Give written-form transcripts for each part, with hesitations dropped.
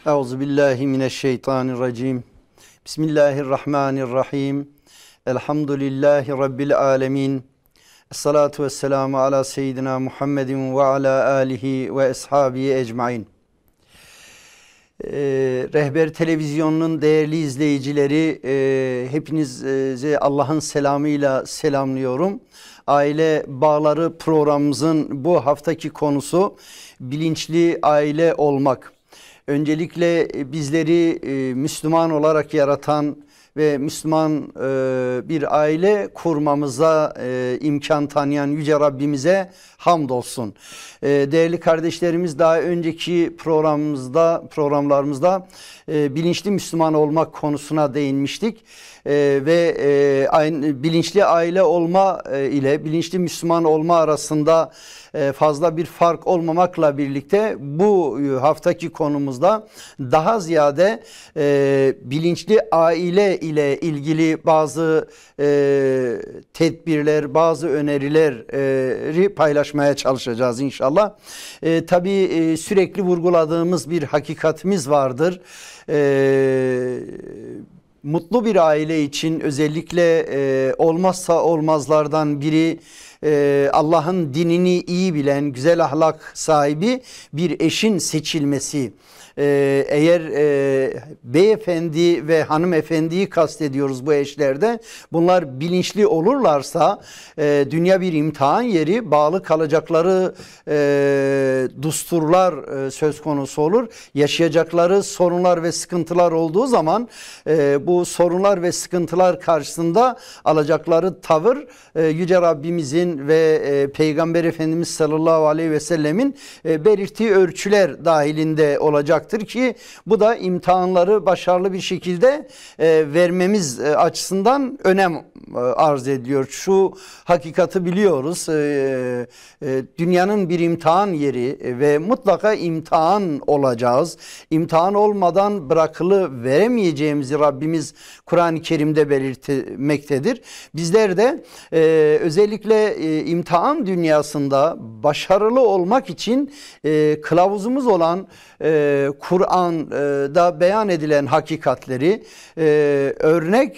Euzubillahimineşşeytanirracim. Bismillahirrahmanirrahim. Elhamdülillahi Rabbil alemin. Esselatu vesselamu ala seyyidina Muhammedin ve ala alihi ve ashabihi ecmain. Rehber Televizyonu'nun değerli izleyicileri, hepinizi Allah'ın selamıyla selamlıyorum. Aile Bağları programımızın bu haftaki konusu bilinçli aile olmak. Öncelikle bizleri Müslüman olarak yaratan ve Müslüman bir aile kurmamıza imkan tanıyan Yüce Rabbimize hamdolsun. Değerli kardeşlerimiz, daha önceki programlarımızda bilinçli Müslüman olmak konusuna değinmiştik. Ve bilinçli aile olma ile bilinçli Müslüman olma arasında fazla bir fark olmamakla birlikte bu haftaki konumuzda daha ziyade bilinçli aile ile ilgili bazı tedbirler, bazı önerileri paylaşmaya çalışacağız inşallah. Tabii sürekli vurguladığımız bir hakikatimiz vardır. Mutlu bir aile için özellikle olmazsa olmazlardan biri Allah'ın dinini iyi bilen, güzel ahlak sahibi bir eşin seçilmesi. Eğer beyefendi ve hanımefendiyi kastediyoruz bu eşlerde, bunlar bilinçli olurlarsa dünya bir imtihan yeri, bağlı kalacakları dusturlar söz konusu olur. Yaşayacakları sorunlar ve sıkıntılar olduğu zaman bu sorunlar ve sıkıntılar karşısında alacakları tavır Yüce Rabbimizin ve Peygamber Efendimiz sallallahu aleyhi ve sellemin belirttiği ölçüler dahilinde olacaktır ki bu da imtihanları başarılı bir şekilde vermemiz açısından önem arz ediyor. Şu hakikati biliyoruz. Dünyanın bir imtihan yeri ve mutlaka imtihan olacağız. İmtihan olmadan bırakılı veremeyeceğimizi Rabbimiz Kur'an-ı Kerim'de belirtmektedir. Bizler de özellikle imtihan dünyasında başarılı olmak için kılavuzumuz olan Kur'an'da beyan edilen hakikatleri örnek,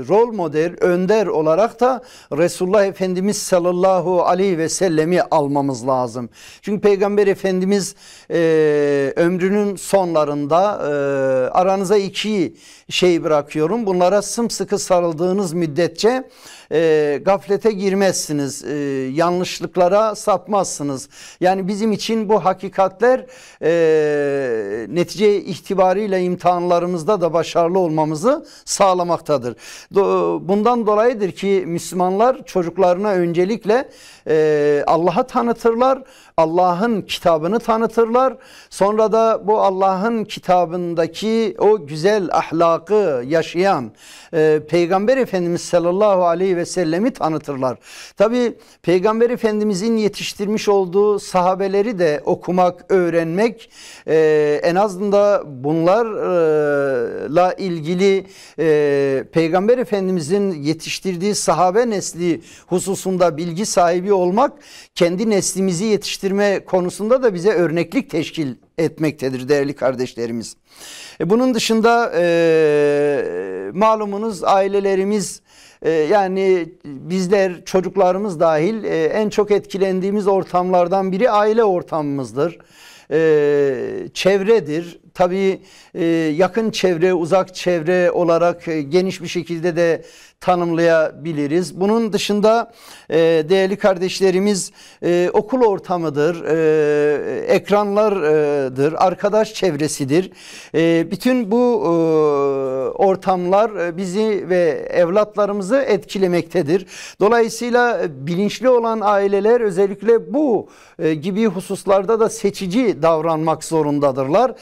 rol model, önder olarak da Resulullah Efendimiz sallallahu aleyhi ve sellemi almamız lazım. Çünkü Peygamber Efendimiz ömrünün sonlarında aranıza iki şey bırakıyorum. Bunlara sımsıkı sarıldığınız müddetçe gaflete girmezsiniz, yanlışlıklara sapmazsınız. Yani bizim için bu hakikatler netice itibariyle imtihanlarımızda da başarılı olmamızı sağlamaktadır. Bundan dolayıdır ki Müslümanlar çocuklarına öncelikle Allah'ı tanıtırlar, Allah'ın kitabını tanıtırlar. Sonra da bu Allah'ın kitabındaki o güzel ahlakı yaşayan Peygamber Efendimiz sallallahu aleyhi ve sellemi tanıtırlar. Tabi Peygamber Efendimizin yetiştirmiş olduğu sahabeleri de okumak, öğrenmek, en azından bunlarla ilgili Peygamber Efendimizin yetiştirdiği sahabe nesli hususunda bilgi sahibi olmak, kendi neslimizi yetiştirme konusunda da bize örneklik teşkil etmektedir değerli kardeşlerimiz. Bunun dışında malumunuz ailelerimiz, yani bizler çocuklarımız dahil en çok etkilendiğimiz ortamlardan biri aile ortamımızdır. Çevredir. Tabii yakın çevre, uzak çevre olarak geniş bir şekilde de tanımlayabiliriz. Bunun dışında değerli kardeşlerimiz okul ortamıdır, ekranlardır, arkadaş çevresidir. Bütün bu ortamlar bizi ve evlatlarımızı etkilemektedir. Dolayısıyla bilinçli olan aileler özellikle bu gibi hususlarda da seçici davranmak zorundadırlar.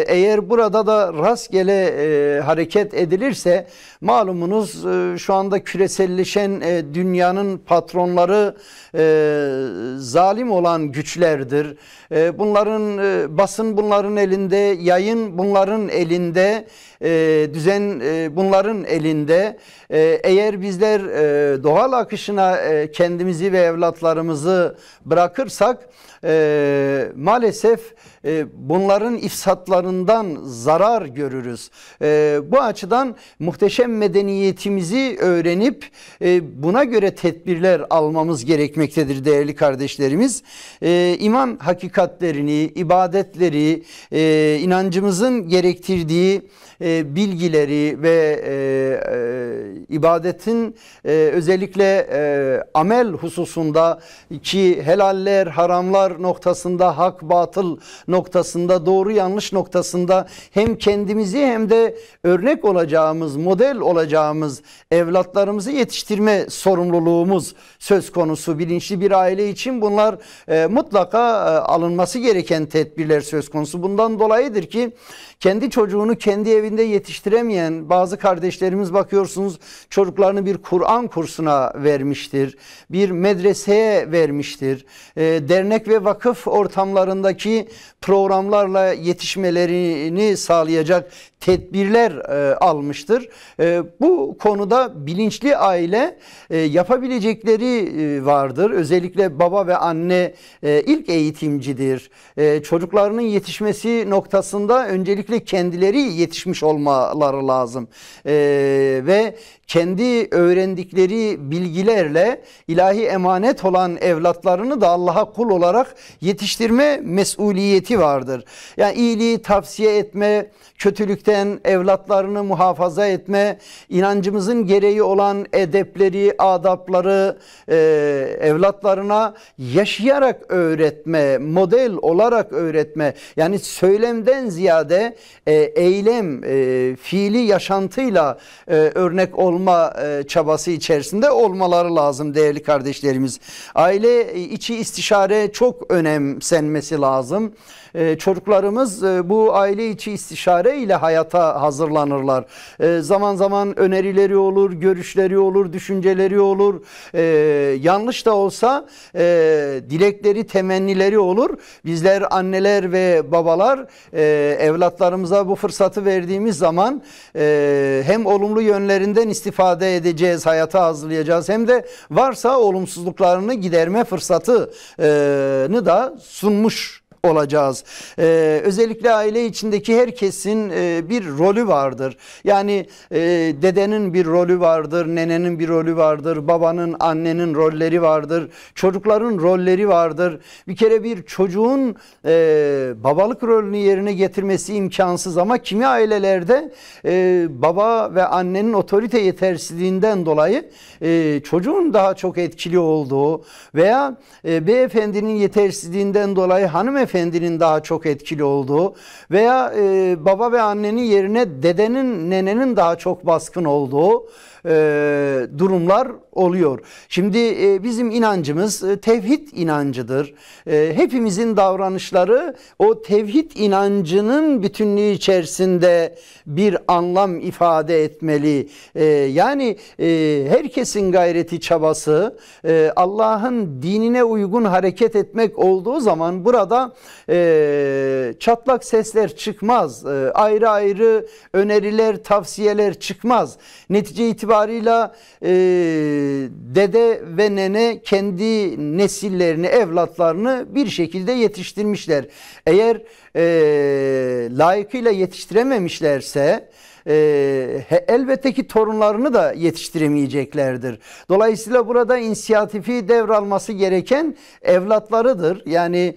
Eğer burada da rastgele hareket edilirse malumunuz şu anda küreselleşen dünyanın patronları zalim olan güçlerdir. Bunların basın bunların elinde, yayın bunların elinde, düzen bunların elinde. Eğer bizler doğal akışına kendimizi ve evlatlarımızı bırakırsak maalesef bunların ifsatlarından zarar görürüz. Bu açıdan muhteşem medeniyetimizi öğrenip buna göre tedbirler almamız gerekmektedir değerli kardeşlerimiz. İman hakikatlerini, ibadetleri, inancımızın gerektirdiği bilgileri ve ibadetin özellikle amel hususunda ki helaller, haramlar noktasında, hak, batıl noktasında, doğru, yanlış noktasında hem kendimizi hem de örnek olacağımız, model olacağımız evlatlarımızı yetiştirme sorumluluğumuz söz konusu. Bilinçli bir aile için bunlar mutlaka alınması gereken tedbirler söz konusu. Bundan dolayıdır ki kendi çocuğunu kendi evinde yetiştiremeyen bazı kardeşlerimiz bakıyorsunuz çocuklarını bir Kur'an kursuna vermiştir. Bir medreseye vermiştir. Dernek ve vakıf ortamlarındaki programlarla yetişmelerini sağlayacak tedbirler almıştır. Bu konuda bilinçli aile yapabilecekleri vardır. Özellikle baba ve anne ilk eğitimcidir. Çocuklarının yetişmesi noktasında öncelikle kendileri yetişmiş olmaları lazım. Ve kendi öğrendikleri bilgilerle ilahi emanet olan evlatlarını da Allah'a kul olarak yetiştirme mesuliyeti vardır. Yani iyiliği tavsiye etme, kötülükten evlatlarını muhafaza etme, inancımızın gereği olan edepleri, adapları evlatlarına yaşayarak öğretme, model olarak öğretme. Yani söylemden ziyade eylem, fiili yaşantıyla örnek olma çabası içerisinde olmaları lazım değerli kardeşlerimiz. Aile içi istişare çok önemsenmesi lazım. Çocuklarımız bu aile içi istişare ile hayata hazırlanırlar. Zaman zaman önerileri olur, görüşleri olur, düşünceleri olur. Yanlış da olsa dilekleri, temennileri olur. Bizler anneler ve babalar evlatlarımıza bu fırsatı verdiğimiz zaman hem olumlu yönlerinden istifade edeceğiz, hayata hazırlayacağız hem de varsa olumsuzluklarını giderme fırsatını da sunmuş olacağız. Özellikle aile içindeki herkesin bir rolü vardır. Yani dedenin bir rolü vardır, nenenin bir rolü vardır, babanın, annenin rolleri vardır, çocukların rolleri vardır. Bir kere bir çocuğun babalık rolünü yerine getirmesi imkansız ama kimi ailelerde baba ve annenin otorite yetersizliğinden dolayı çocuğun daha çok etkili olduğu veya beyefendinin yetersizliğinden dolayı hanımefendinin daha çok etkili olduğu veya baba ve annenin yerine dedenin, nenenin daha çok baskın olduğu durumlar oluyor. Şimdi bizim inancımız tevhid inancıdır. Hepimizin davranışları o tevhid inancının bütünlüğü içerisinde bir anlam ifade etmeli. Yani herkesin gayreti, çabası Allah'ın dinine uygun hareket etmek olduğu zaman burada çatlak sesler çıkmaz. Ayrı ayrı öneriler, tavsiyeler çıkmaz. Netice itibarıyla dede ve nene kendi nesillerini, evlatlarını bir şekilde yetiştirmişler. Eğer layıkıyla yetiştirememişlerse elbette ki torunlarını da yetiştiremeyeceklerdir. Dolayısıyla burada inisiyatifi devralması gereken evlatlarıdır. Yani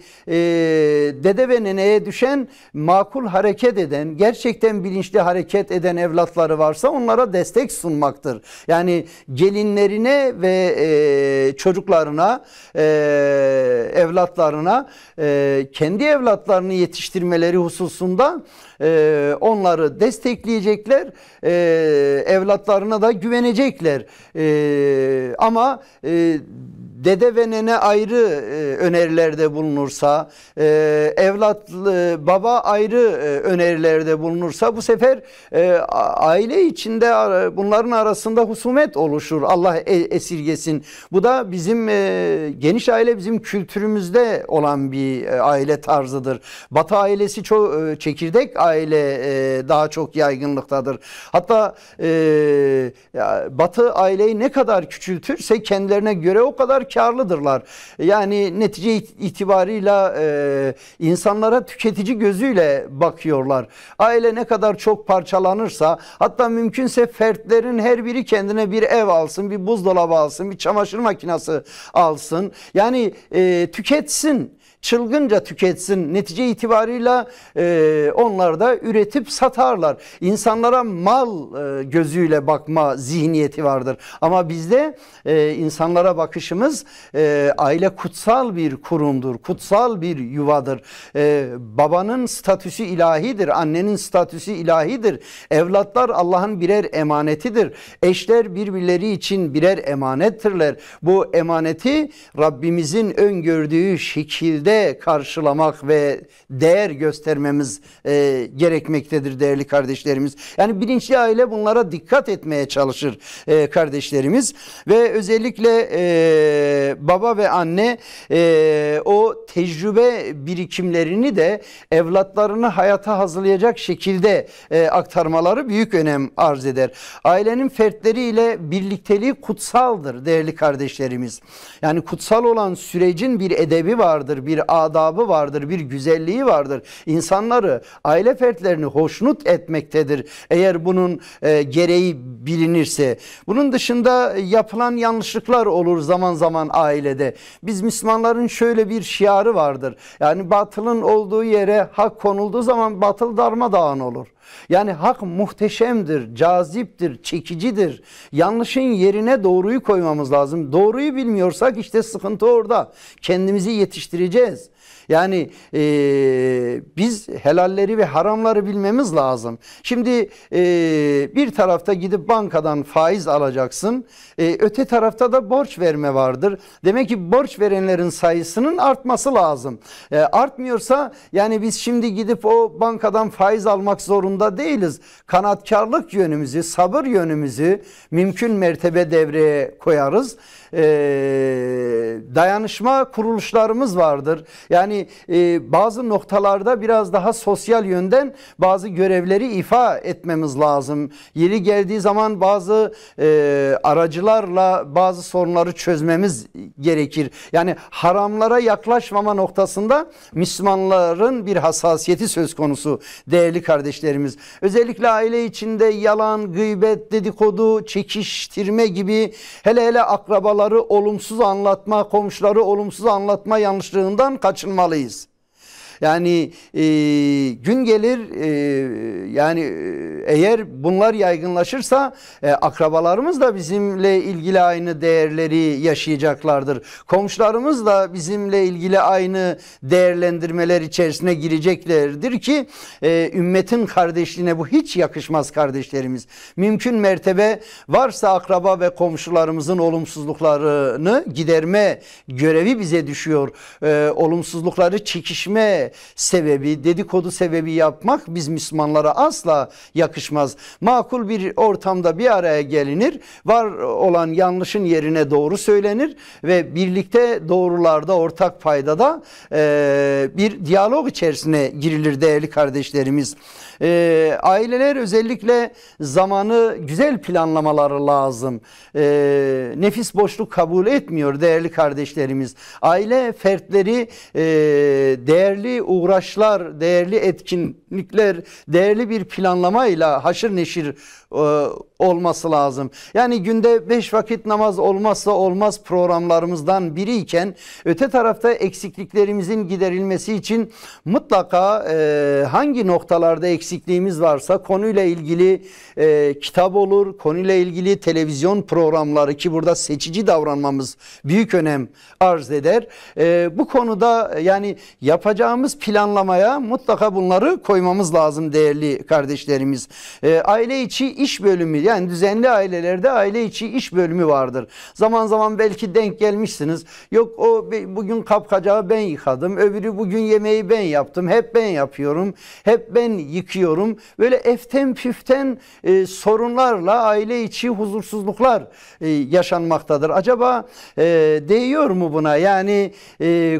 dede ve neneye düşen makul hareket eden, gerçekten bilinçli hareket eden evlatları varsa onlara destek sunmaktır. Yani gelinlerine ve çocuklarına, evlatlarına kendi evlatlarını yetiştirmeleri hususunda onları destekleyecekler, evlatlarına da güvenecekler. Ama dede ve nene ayrı önerilerde bulunursa, evlat baba ayrı önerilerde bulunursa bu sefer aile içinde bunların arasında husumet oluşur. Allah esirgesin. Bu da bizim geniş aile bizim kültürümüzde olan bir aile tarzıdır. Batı ailesi çok çekirdek aile daha çok yaygınlıktadır. Hatta Batı aileyi ne kadar küçültürse kendilerine göre o kadar karlıdırlar. Yani netice itibarıyla insanlara tüketici gözüyle bakıyorlar. Aile ne kadar çok parçalanırsa, hatta mümkünse fertlerin her biri kendine bir ev alsın, bir buzdolabı alsın, bir çamaşır makinesi alsın. Yani tüketsin. Çılgınca tüketsin. Netice itibarıyla onlar da üretip satarlar. İnsanlara mal gözüyle bakma zihniyeti vardır. Ama bizde insanlara bakışımız aile kutsal bir kurumdur. Kutsal bir yuvadır. Babanın statüsü ilahidir. Annenin statüsü ilahidir. Evlatlar Allah'ın birer emanetidir. Eşler birbirleri için birer emanettirler. Bu emaneti Rabbimizin öngördüğü şekilde karşılamak ve değer göstermemiz gerekmektedir değerli kardeşlerimiz. Yani bilinçli aile bunlara dikkat etmeye çalışır kardeşlerimiz ve özellikle baba ve anne o tecrübe birikimlerini de evlatlarını hayata hazırlayacak şekilde aktarmaları büyük önem arz eder. Ailenin fertleriyle birlikteliği kutsaldır değerli kardeşlerimiz. Yani kutsal olan sürecin bir edebi vardır, bir adabı vardır, bir güzelliği vardır. İnsanları, aile fertlerini hoşnut etmektedir. Eğer bunun gereği bilinirse. Bunun dışında yapılan yanlışlıklar olur zaman zaman ailede. Biz Müslümanların şöyle bir şiarı vardır. Yani batılın olduğu yere hak konulduğu zaman batıl darmadağın olur. Yani hak muhteşemdir, caziptir, çekicidir. Yanlışın yerine doğruyu koymamız lazım. Doğruyu bilmiyorsak işte sıkıntı orada. Kendimizi yetiştireceğiz. Yani biz helalleri ve haramları bilmemiz lazım. Şimdi bir tarafta gidip bankadan faiz alacaksın. Öte tarafta da borç verme vardır. Demek ki borç verenlerin sayısının artması lazım. Artmıyorsa yani biz şimdi gidip o bankadan faiz almak zorunda değiliz. Kanatkarlık yönümüzü, sabır yönümüzü mümkün mertebe devreye koyarız. Dayanışma kuruluşlarımız vardır. Yani bazı noktalarda biraz daha sosyal yönden bazı görevleri ifa etmemiz lazım. Yeri geldiği zaman bazı aracılarla bazı sorunları çözmemiz gerekir. Yani haramlara yaklaşmama noktasında Müslümanların bir hassasiyeti söz konusu değerli kardeşlerimiz. Özellikle aile içinde yalan, gıybet, dedikodu, çekiştirme gibi hele akrabalar olumsuz anlatma, komşuları olumsuz anlatma yanlışlığından kaçınmalıyız. Yani gün gelir yani eğer bunlar yaygınlaşırsa akrabalarımız da bizimle ilgili aynı değerleri yaşayacaklardır. Komşularımız da bizimle ilgili aynı değerlendirmeler içerisine gireceklerdir ki ümmetin kardeşliğine bu hiç yakışmaz kardeşlerimiz. Mümkün mertebe varsa akraba ve komşularımızın olumsuzluklarını giderme görevi bize düşüyor. Olumsuzlukları çekişme sebebi, dedikodu sebebi yapmak biz Müslümanlara asla yakışmaz. Makul bir ortamda bir araya gelinir, var olan yanlışın yerine doğru söylenir ve birlikte doğrularda, ortak paydada bir diyalog içerisine girilir değerli kardeşlerimiz. Aileler özellikle zamanı güzel planlamaları lazım. Nefis boşluk kabul etmiyor değerli kardeşlerimiz. Aile fertleri değerli uğraşlar, değerli etkinlikler, değerli bir planlamayla haşır neşir olması lazım. Yani günde 5 vakit namaz olmazsa olmaz programlarımızdan biriyken öte tarafta eksikliklerimizin giderilmesi için mutlaka hangi noktalarda eksikliğimiz varsa konuyla ilgili kitap olur, konuyla ilgili televizyon programları ki burada seçici davranmamız büyük önem arz eder. Bu konuda yani yapacağımız planlamaya mutlaka bunları koymamız lazım değerli kardeşlerimiz. Aile içi iş bölümü yani Yani düzenli ailelerde aile içi iş bölümü vardır. Zaman zaman belki denk gelmişsiniz. Yok o bugün kapkacağı ben yıkadım. Öbürü bugün yemeği ben yaptım. Hep ben yapıyorum. Hep ben yıkıyorum. Böyle eften püften sorunlarla aile içi huzursuzluklar yaşanmaktadır. Acaba değiyor mu buna? Yani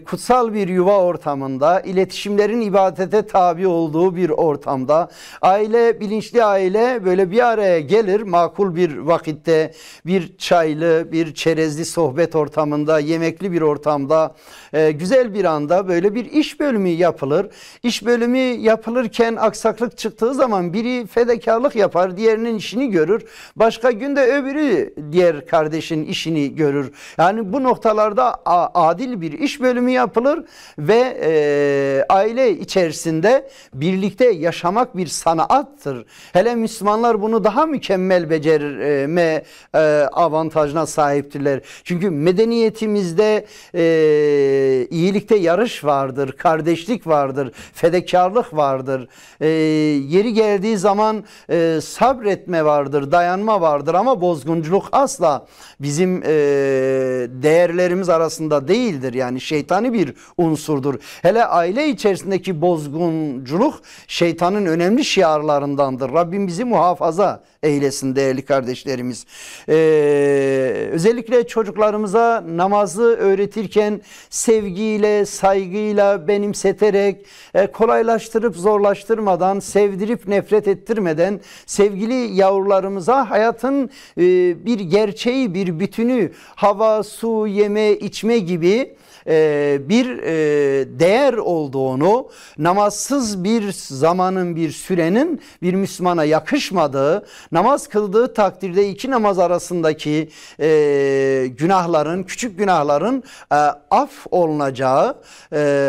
kutsal bir yuva ortamında, iletişimlerin ibadete tabi olduğu bir ortamda aile, bilinçli aile böyle bir araya gelir. Makul bir vakitte, bir çaylı, bir çerezli sohbet ortamında, yemekli bir ortamda, güzel bir anda böyle bir iş bölümü yapılır. İş bölümü yapılırken aksaklık çıktığı zaman biri fedakarlık yapar, diğerinin işini görür. Başka günde öbürü diğer kardeşin işini görür. Yani bu noktalarda adil bir iş bölümü yapılır ve aile içerisinde birlikte yaşamak bir sanattır. Hele Müslümanlar bunu daha mükemmel becerme avantajına sahiptirler. Çünkü medeniyetimizde iyilikte yarış vardır, kardeşlik vardır, fedakarlık vardır. Yeri geldiği zaman sabretme vardır, dayanma vardır ama bozgunculuk asla bizim değerlerimiz arasında değildir. Yani şeytani bir unsurdur. Hele aile içerisindeki bozgunculuk şeytanın önemli şiarlarındandır. Rabbim bizi muhafaza eylesin değerli kardeşlerimiz. Özellikle çocuklarımıza namazı öğretirken sevgiyle, saygıyla, benimseterek, kolaylaştırıp zorlaştırmadan, sevdirip nefret ettirmeden sevgili yavrularımıza hayatın bir gerçeği, bir bütünü, hava, su, yeme, içme gibi bir değer olduğunu, namazsız bir zamanın, bir sürenin bir Müslümana yakışmadığı, namaz kıldığı takdirde iki namaz arasındaki günahların, küçük günahların af olunacağı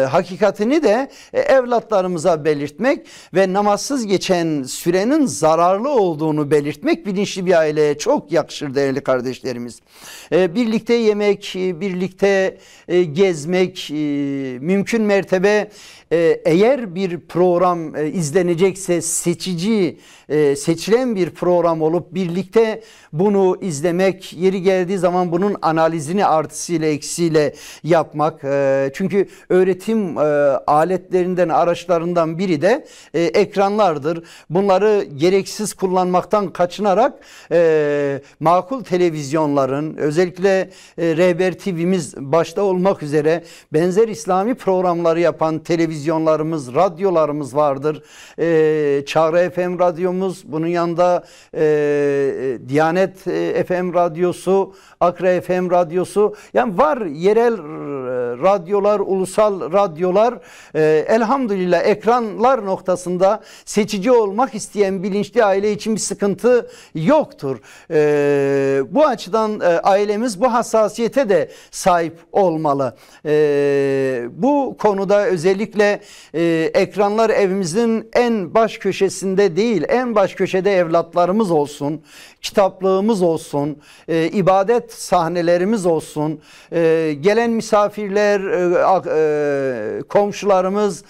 hakikatini de evlatlarımıza belirtmek ve namazsız geçen sürenin zararlı olduğunu belirtmek bilinçli bir aileye çok yakışır değerli kardeşlerimiz. Birlikte yemek, birlikte gezmek, mümkün mertebe eğer bir program izlenecekse seçilen bir program olup birlikte bunu izlemek, yeri geldiği zaman bunun analizini artısıyla eksiyle yapmak. Çünkü öğretim aletlerinden, araçlarından biri de ekranlardır. Bunları gereksiz kullanmaktan kaçınarak makul televizyonların, özellikle Rehber TV'miz başta olmak üzere benzer İslami programları yapan televizyonlarımız, radyolarımız vardır. Çağrı FM radyomuz, bunun yanında Diyanet FM radyosu, Akra FM radyosu, yani var yerel radyolar, ulusal radyolar. Elhamdülillah ekranlar noktasında seçici olmak isteyen bilinçli aile için bir sıkıntı yoktur. Bu açıdan ailemiz bu hassasiyete de sahip olmalı. Bu konuda özellikle ekranlar evimizin en baş köşesinde değil, en baş köşede evlatlarımız olsun, kitaplığımız olsun, ibadet sahnelerimiz olsun, gelen misafirler, komşularımız,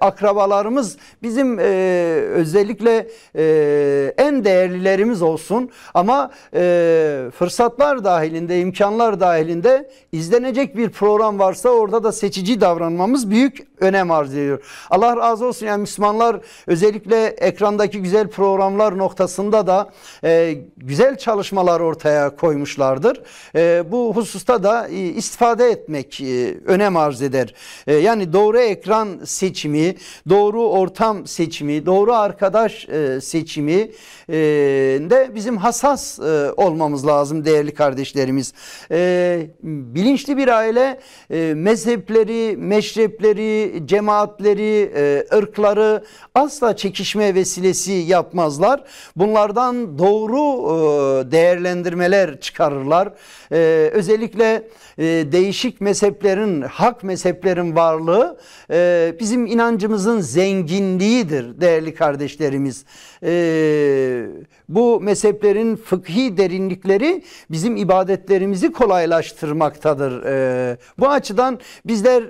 akrabalarımız bizim özellikle en değerlilerimiz olsun. Ama fırsatlar dahilinde, imkanlar dahilinde izlenecek bir program varsa orada da seçici davranmamız büyük önem arz ediyor. Allah razı olsun, yani Müslümanlar özellikle ekrandaki güzel programlar noktasında da güzel çalışmalar ortaya koymuşlardır. Bu hususta da istifade etmek önem arz eder. Yani doğru ekran seçimi, doğru ortam seçimi, doğru arkadaş seçimi de bizim hassas olmamız lazım değerli kardeşlerimiz. Bilinçli bir aile mezhepleri, meşrepleri, cemaatleri, ırkları asla çekişme vesilesi yapmazlar. Bunlardan doğru değerlendirmeler çıkarırlar. Özellikle değişik mezheplerin, hak mezheplerin varlığı bizim inancımızın zenginliğidir değerli kardeşlerimiz. Bu mezheplerin fıkhi derinlikleri bizim ibadetlerimizi kolaylaştırmaktadır. Bu açıdan bizler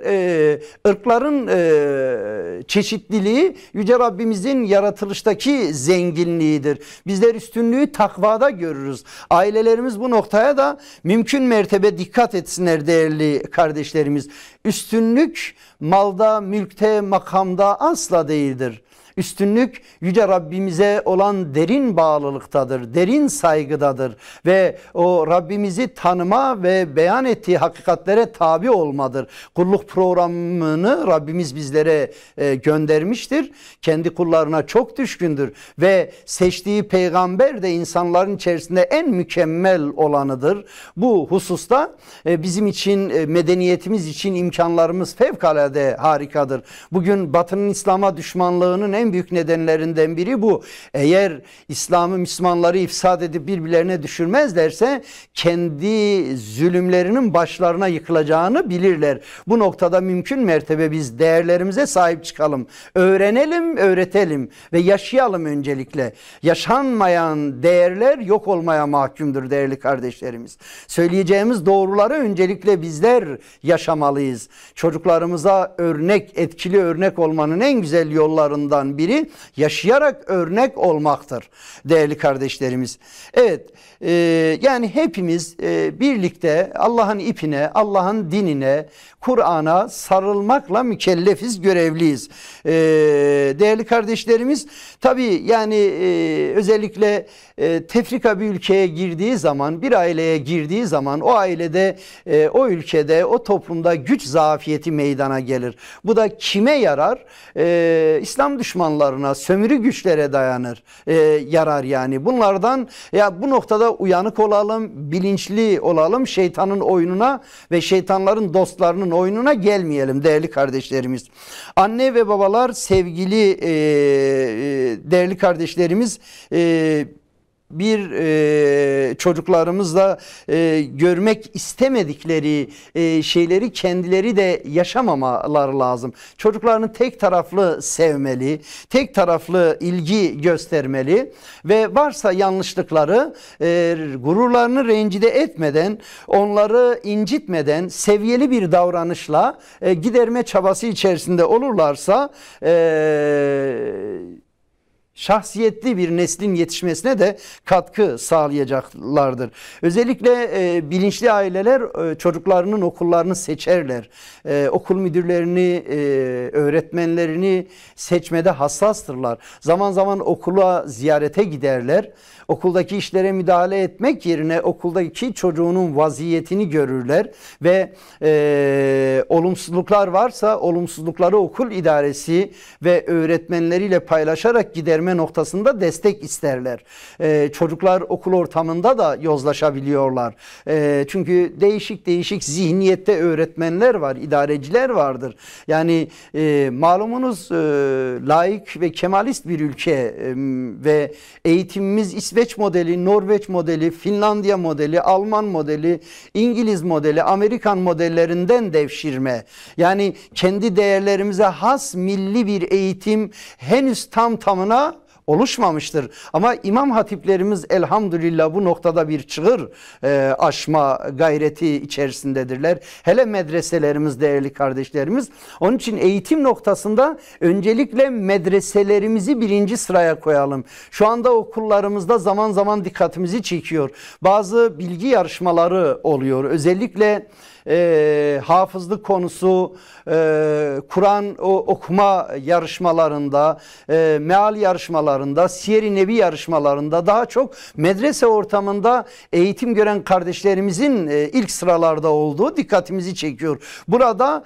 ırkların Bunların çeşitliliği Yüce Rabbimizin yaratılıştaki zenginliğidir. Bizler üstünlüğü takvada görürüz. Ailelerimiz bu noktaya da mümkün mertebe dikkat etsinler değerli kardeşlerimiz. Üstünlük malda, mülkte, makamda asla değildir. Üstünlük Yüce Rabbimize olan derin bağlılıktadır, derin saygıdadır ve o Rabbimizi tanıma ve beyan ettiği hakikatlere tabi olmadır. Kulluk programını Rabbimiz bizlere göndermiştir. Kendi kullarına çok düşkündür ve seçtiği peygamber de insanların içerisinde en mükemmel olanıdır. Bu hususta bizim için, medeniyetimiz için imkanlarımız fevkalade harikadır. Bugün Batı'nın İslam'a düşmanlığının en büyük nedenlerinden biri bu. Eğer İslam'ı, Müslümanları ifsad edip birbirlerine düşürmezlerse kendi zulümlerinin başlarına yıkılacağını bilirler. Bu noktada mümkün mertebe biz değerlerimize sahip çıkalım. Öğrenelim, öğretelim ve yaşayalım öncelikle. Yaşanmayan değerler yok olmaya mahkumdur değerli kardeşlerimiz. Söyleyeceğimiz doğruları öncelikle bizler yaşamalıyız. Çocuklarımıza örnek, etkili örnek olmanın en güzel yollarından biri yaşayarak örnek olmaktır değerli kardeşlerimiz. Evet, yani hepimiz birlikte Allah'ın ipine, Allah'ın dinine, Kur'an'a sarılmakla mükellefiz, görevliyiz. Değerli kardeşlerimiz, tabii yani özellikle tefrika bir ülkeye girdiği zaman, bir aileye girdiği zaman o ailede, o ülkede, o toplumda güç zafiyeti meydana gelir. Bu da kime yarar? İslam düşmanlarına, sömürü güçlere dayanır, yarar yani. Bunlardan ya bu noktada uyanık olalım, bilinçli olalım, şeytanın oyununa ve şeytanların dostlarının oyununa gelmeyelim değerli kardeşlerimiz. Anne ve babalar, sevgili değerli kardeşlerimiz, çocuklarımızla görmek istemedikleri şeyleri kendileri de yaşamamaları lazım. Çocuklarını tek taraflı sevmeli, tek taraflı ilgi göstermeli ve varsa yanlışlıkları gururlarını rencide etmeden, onları incitmeden seviyeli bir davranışla giderme çabası içerisinde olurlarsa şahsiyetli bir neslin yetişmesine de katkı sağlayacaklardır. Özellikle bilinçli aileler çocuklarının okullarını seçerler. Okul müdürlerini, öğretmenlerini seçmede hassastırlar. Zaman zaman okula ziyarete giderler. Okuldaki işlere müdahale etmek yerine okuldaki çocuğunun vaziyetini görürler ve olumsuzluklar varsa olumsuzlukları okul idaresi ve öğretmenleriyle paylaşarak giderme noktasında destek isterler. Çocuklar okul ortamında da yozlaşabiliyorlar. Çünkü değişik değişik zihniyette öğretmenler var, idareciler vardır. Yani malumunuz laik ve kemalist bir ülke ve eğitimimiz İsveç modeli, Norveç modeli, Finlandiya modeli, Alman modeli, İngiliz modeli, Amerikan modellerinden devşirme. Yani kendi değerlerimize has milli bir eğitim henüz tam tamına oluşmamıştır. Ama imam hatiplerimiz elhamdülillah bu noktada bir çığır aşma gayreti içerisindedirler. Hele medreselerimiz değerli kardeşlerimiz. Onun için eğitim noktasında öncelikle medreselerimizi birinci sıraya koyalım. Şu anda okullarımızda zaman zaman dikkatimizi çekiyor. Bazı bilgi yarışmaları oluyor. Özellikle hafızlık konusu, Kur'an okuma yarışmalarında, meal yarışmalarında, siyer-i nebi yarışmalarında daha çok medrese ortamında eğitim gören kardeşlerimizin ilk sıralarda olduğu dikkatimizi çekiyor. Burada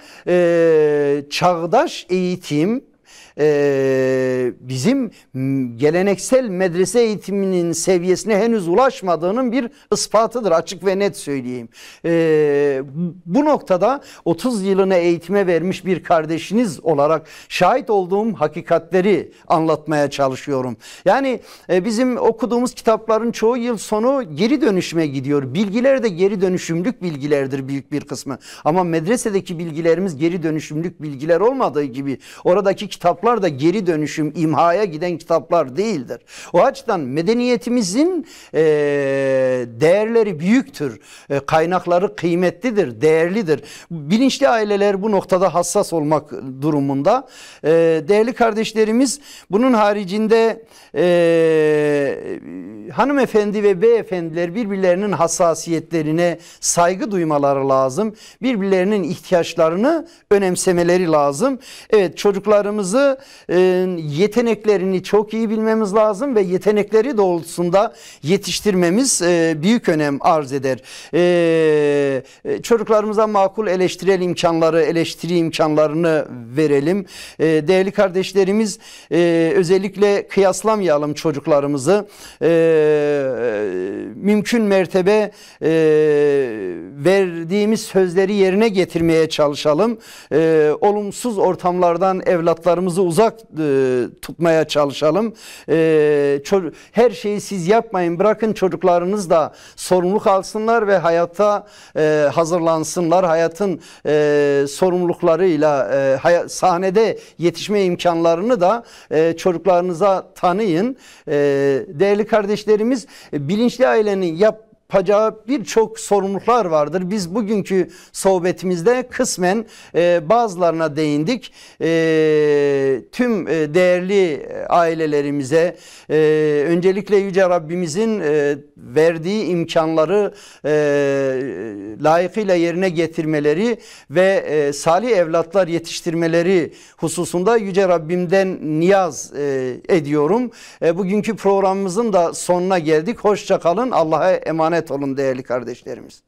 çağdaş eğitim bizim geleneksel medrese eğitiminin seviyesine henüz ulaşmadığının bir ispatıdır, açık ve net söyleyeyim. Bu noktada 30 yılını eğitime vermiş bir kardeşiniz olarak şahit olduğum hakikatleri anlatmaya çalışıyorum. Yani bizim okuduğumuz kitapların çoğu yıl sonu geri dönüşüme gidiyor. Bilgiler de geri dönüşümlük bilgilerdir büyük bir kısmı. Ama medresedeki bilgilerimiz geri dönüşümlük bilgiler olmadığı gibi oradaki kitaplar da geri dönüşüm, imhaya giden kitaplar değildir. O açıdan medeniyetimizin değerleri büyüktür. Kaynakları kıymetlidir, değerlidir. Bilinçli aileler bu noktada hassas olmak durumunda. Değerli kardeşlerimiz, bunun haricinde hanımefendi ve beyefendiler birbirlerinin hassasiyetlerine saygı duymaları lazım. Birbirlerinin ihtiyaçlarını önemsemeleri lazım. Evet, çocuklarımızı yeteneklerini çok iyi bilmemiz lazım ve yetenekleri doğrultusunda yetiştirmemiz büyük önem arz eder. Çocuklarımıza makul eleştiri imkanlarını verelim. Değerli kardeşlerimiz, özellikle kıyaslamayalım çocuklarımızı. Mümkün mertebe verdiğimiz sözleri yerine getirmeye çalışalım. Olumsuz ortamlardan evlatlarımızı uzak tutmaya çalışalım. Her şeyi siz yapmayın, bırakın çocuklarınız da sorumluluk alsınlar ve hayata hazırlansınlar. Hayatın sorumluluklarıyla sahnede yetişme imkanlarını da çocuklarınıza tanıyın. Değerli kardeşlerimiz, bilinçli ailenin yapacağı birçok sorumluluklar vardır. Biz bugünkü sohbetimizde kısmen bazılarına değindik. Tüm değerli ailelerimize öncelikle Yüce Rabbimizin verdiği imkanları layıkıyla yerine getirmeleri ve salih evlatlar yetiştirmeleri hususunda Yüce Rabbimden niyaz ediyorum. Bugünkü programımızın da sonuna geldik. Hoşça kalın. Allah'a emanet olun değerli kardeşlerimiz.